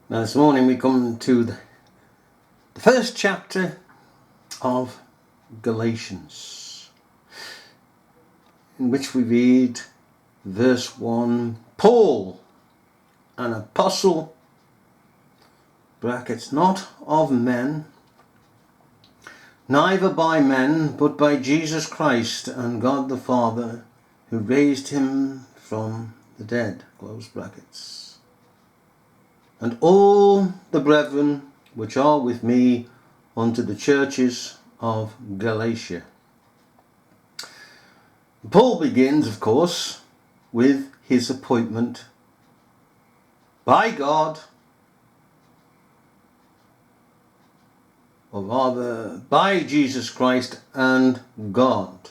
Now this morning we come to the first chapter of Galatians, in which we read verse 1, Paul, an apostle, brackets, not of men, neither by men, but by Jesus Christ and God the Father, who raised him from the dead, close brackets. And all the brethren which are with me unto the churches of Galatia. Paul begins, of course, with his appointment by God, or rather by Jesus Christ and God,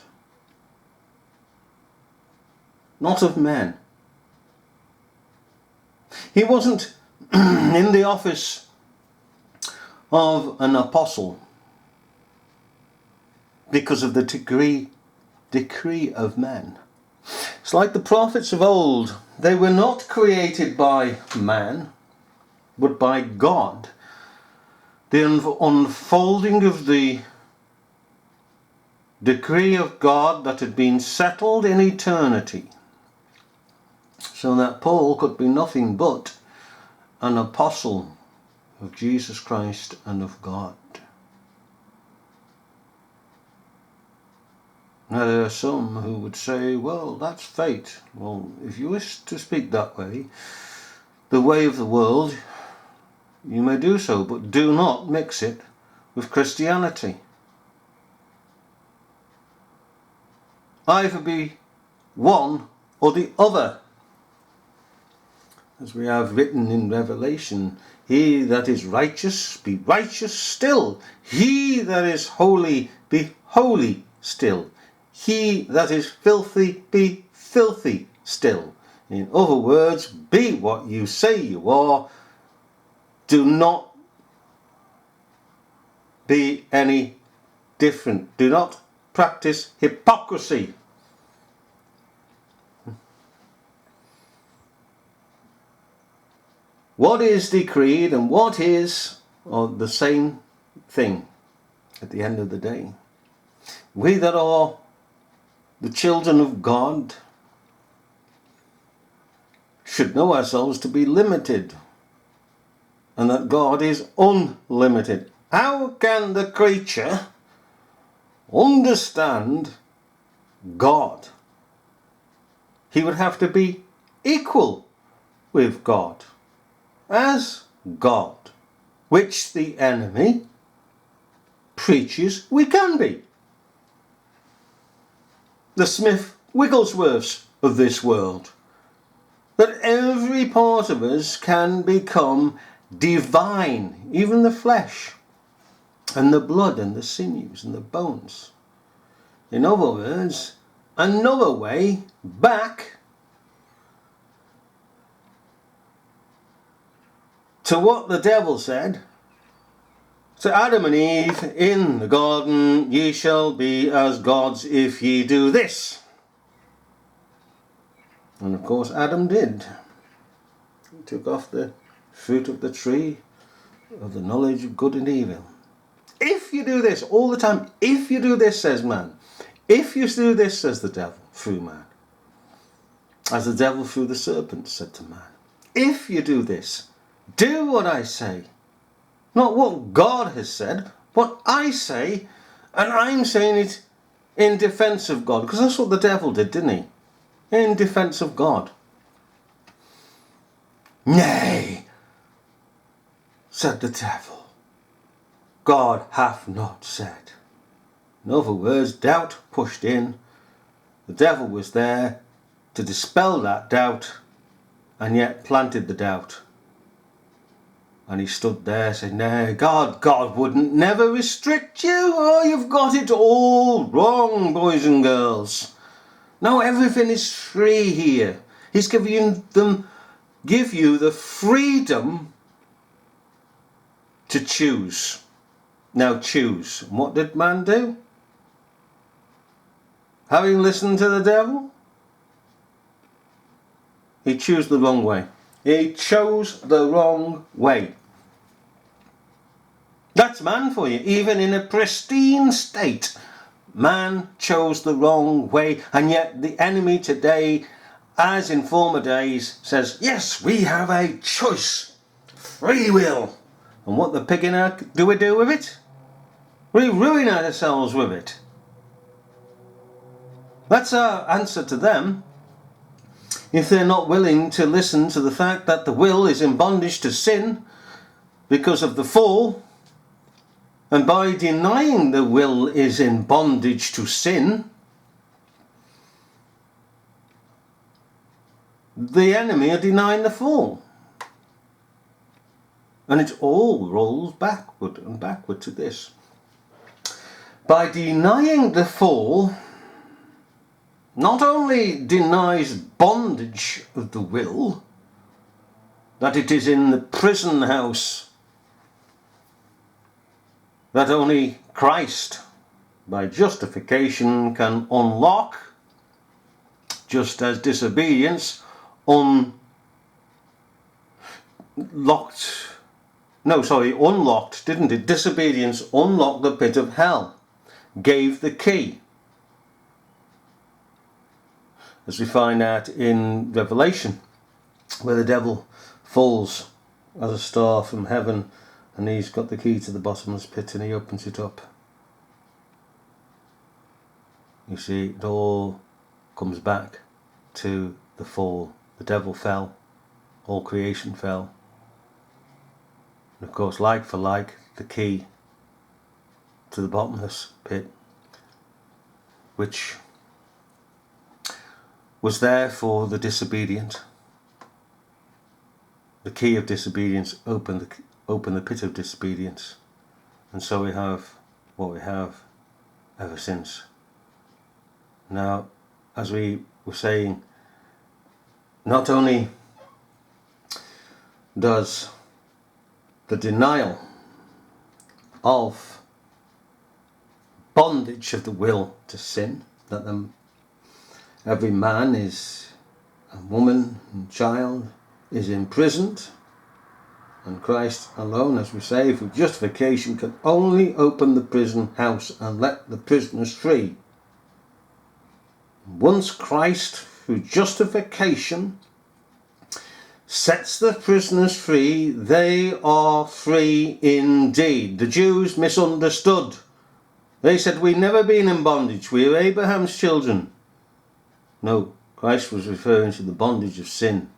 not of men. He wasn't in the office of an apostle because of the decree of men. It's like the prophets of old. They were not created by man, but by God. The unfolding of the decree of God that had been settled in eternity, so that Paul could be nothing but an apostle of Jesus Christ and of God. Now there are some who would say, well, that's fate. Well, if you wish to speak that way, the way of the world, you may do so, but do not mix it with Christianity. Either be one or the other. As we have written in Revelation, he that is righteous, be righteous still. He that is holy, be holy still. He that is filthy, be filthy still. In other words, be what you say you are. Do not be any different. Do not practice hypocrisy. What is decreed and what is are the same thing at the end of the day. We that are the children of God should know ourselves to be limited and that God is unlimited. How can the creature understand God? He would have to be equal with God, as God, which the enemy preaches we can be. The Smith Wigglesworths of this world, that every part of us can become divine, even the flesh and the blood and the sinews and the bones. In other words, another way back to what the devil said to Adam and Eve in the garden, ye shall be as gods if ye do this. And of course Adam did. He took off the fruit of the tree of the knowledge of good and evil. If you do this all the time, if you do this, says man. If you do this, says the devil, through man. As the devil through the serpent said to man. If you do this, do what I say. Not what God has said, what I say, and I'm saying it in defense of God, because that's what the devil did, didn't he? In defense of God. Nay, said the devil, God hath not said. In other words, doubt pushed in. The devil was there to dispel that doubt, and yet planted the doubt. And he stood there saying, no, God wouldn't never restrict you. Oh, you've got it all wrong, boys and girls. No, everything is free here. He's give you the freedom to choose. Now choose. And what did man do? Having listened to the devil, he chose the wrong way. He chose the wrong way. That's man for you. Even in a pristine state, man chose the wrong way. And yet the enemy today, as in former days, says, yes, we have a choice. Free will. And what the picking do we do with it? We ruin ourselves with it. That's our answer to them. If they're not willing to listen to the fact that the will is in bondage to sin because of the fall, and by denying the will is in bondage to sin, the enemy are denying the fall. And it all rolls backward and backward to this. By denying the fall, not only denies bondage of the will, that it is in the prison house that only Christ, by justification, can unlock, just as disobedience unlocked, didn't it? Disobedience unlocked the pit of hell, gave the key. As we find out in Revelation, where the devil falls as a star from heaven, and he's got the key to the bottomless pit and he opens it up. You see, it all comes back to the fall. The devil fell, all creation fell. And of course, like for like, the key to the bottomless pit, which was there for the disobedient. The key of disobedience opened the pit of disobedience, and so we have what we have ever since. Now, as we were saying, not only does the denial of bondage of the will to sin, that every man is a woman and child is imprisoned, and Christ alone, as we say, for justification can only open the prison house and let the prisoners free. Once Christ, through justification, sets the prisoners free, they are free indeed. The Jews misunderstood. They said, we've never been in bondage, we are Abraham's children. No, Christ was referring to the bondage of sin.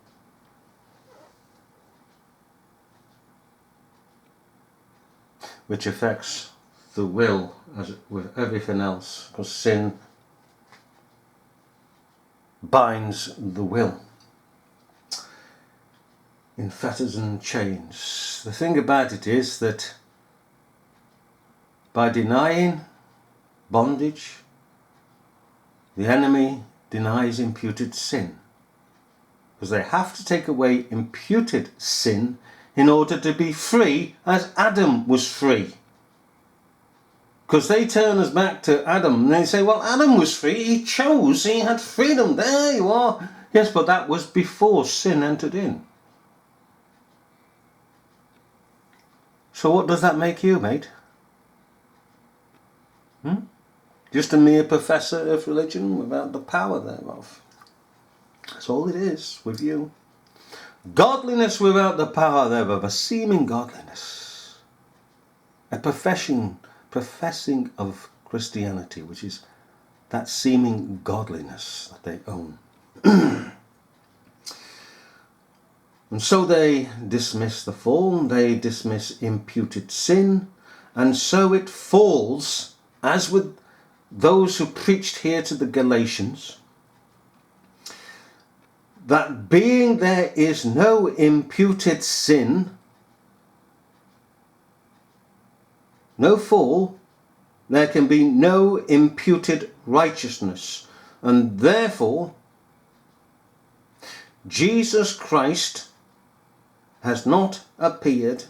Which affects the will as with everything else, because sin binds the will in fetters and chains. The thing about it is that by denying bondage, the enemy denies imputed sin, because they have to take away imputed sin in order to be free as Adam was free. Because they turn us back to Adam and they say, well, Adam was free, he chose, he had freedom, there you are. Yes, but that was before sin entered in. So what does that make you, mate? Just a mere professor of religion without the power thereof. That's all it is with you. Godliness without the power thereof, a seeming godliness. A professing of Christianity, which is that seeming godliness that they own. And so they dismiss the fall, they dismiss imputed sin, and so it falls, as with those who preached here to the Galatians, that being there is no imputed sin, no fall, there can be no imputed righteousness. And therefore, Jesus Christ has not appeared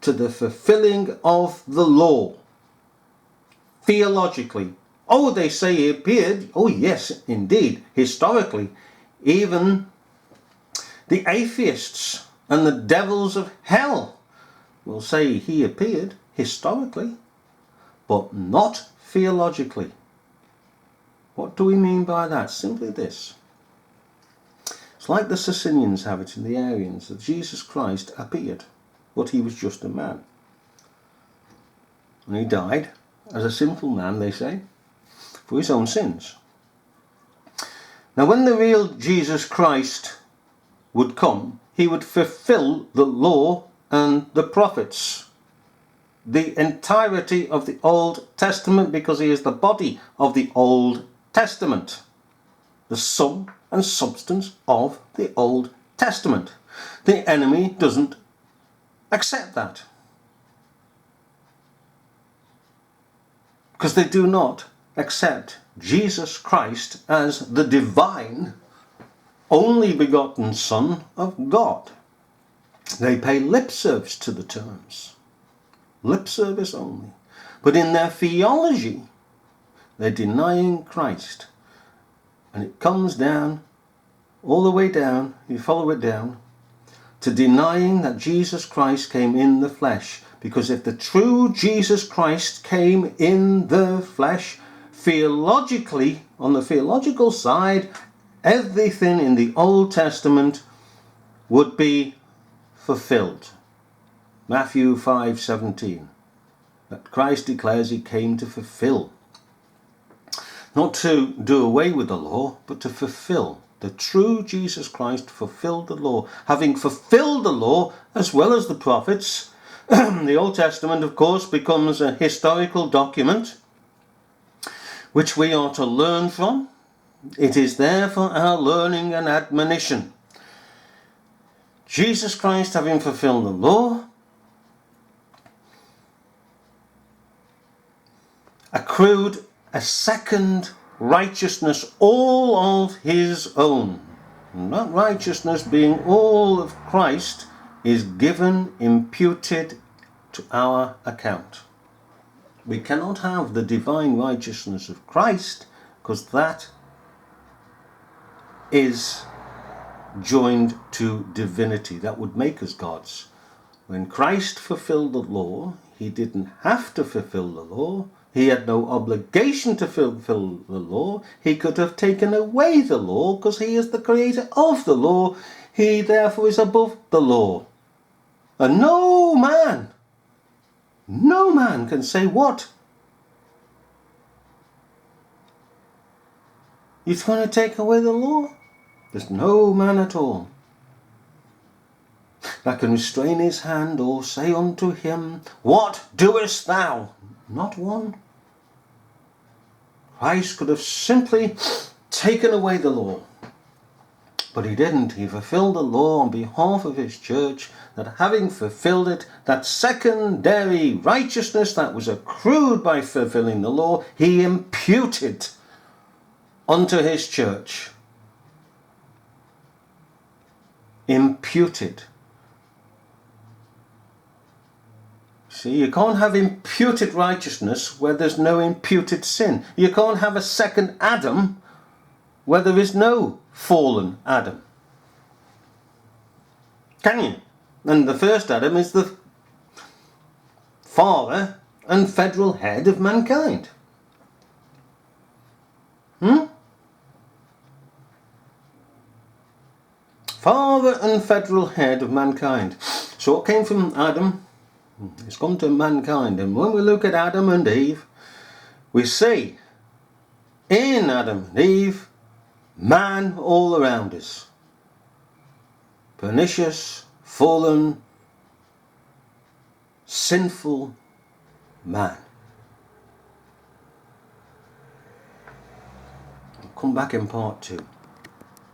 to the fulfilling of the law. Theologically. Oh, they say he appeared. Oh, yes, indeed. Historically. Even The atheists and the devils of hell will say he appeared historically, but not theologically. What do we mean by that? Simply this. It's like the Socinians have it in the Arians, that Jesus Christ appeared, but he was just a man. And he died as a sinful man, they say, for his own sins. Now when the real Jesus Christ would come, he would fulfill the law and the prophets, the entirety of the Old Testament, because he is the body of the Old Testament, the sum and substance of the Old Testament. The enemy doesn't accept that, because they do not accept Jesus Christ as the divine, only begotten Son of God. They pay lip service to the terms, lip service only, but in their theology they're denying Christ. And it comes down, all the way down, you follow it down, to denying that Jesus Christ came in the flesh. Because if the true Jesus Christ came in the flesh, theologically, on the theological side, everything in the Old Testament would be fulfilled. Matthew 5:17, that Christ declares he came to fulfill. Not to do away with the law, but to fulfill. The true Jesus Christ fulfilled the law. Having fulfilled the law as well as the prophets, the Old Testament, of course, becomes a historical document which we are to learn from. It is there for our learning and admonition. Jesus Christ, having fulfilled the law, accrued a second righteousness, all of his own. And that righteousness, being all of Christ, is given, imputed to our account. We cannot have the divine righteousness of Christ, because that is joined to divinity. That would make us gods. When Christ fulfilled the law, he didn't have to fulfill the law. He had no obligation to fulfill the law. He could have taken away the law, because he is the creator of the law. He therefore is above the law. And no man can say, what? You're going to take away the law? There's no man at all that can restrain his hand or say unto him, what doest thou? Not one. Christ could have simply taken away the law. But he didn't. He fulfilled the law on behalf of his church, that having fulfilled it, that secondary righteousness that was accrued by fulfilling the law, he imputed unto his church. Imputed. See, you can't have imputed righteousness where there's no imputed sin. You can't have a second Adam where there is no fallen Adam. Can you? And the first Adam is the father and federal head of mankind. Father and federal head of mankind. So what came from Adam? It's come to mankind. And when we look at Adam and Eve, we see in Adam and Eve man all around us. Pernicious, fallen, sinful man. I'll come back in part 2.